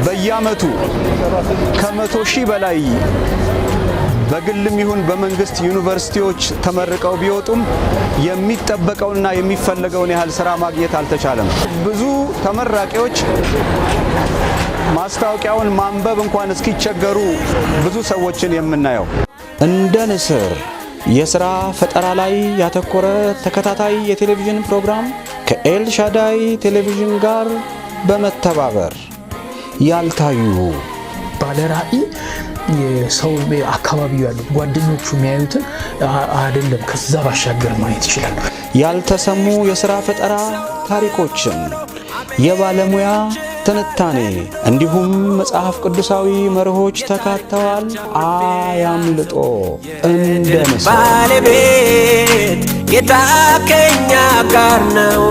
በየአመቱ ከ100,000 በላይ በግልም ይሁን በመንግስት ዩኒቨርሲቲዎች ተመርቀው ቢወጡም የሚጠበቀውና የሚፈልገውን ያህል ስራ ማግኘት አልተቻለም። ብዙ ተመራቂዎች ማስታወቂያውን ማንበብ እንኳን እስኪቸገሩ ብዙ ሰዎችን የምናየው እንደ ንስር የሥራ ፈጠራ ላይ ያተኮረ ተከታታይ የቴሌቪዥን ፕሮግራም ከኤልሻዳይ ቴሌቪዥን ጋር በመተባበር ያልታዩ ባለራዕይ የሰው አካባቢው ያሉ ጓደኞቹ የሚያዩትን አይደለም ከዛ ባሻገር ማየት ይችላል። ያልተሰሙ የሥራ ፈጠራ ታሪኮችን የባለሙያ ትንታኔ እንዲሁም መጽሐፍ ቅዱሳዊ መርሆች ተካተዋል። አያምልጦ እንደ ንስር ባለቤት ጌታ ከኛ ጋር ነው።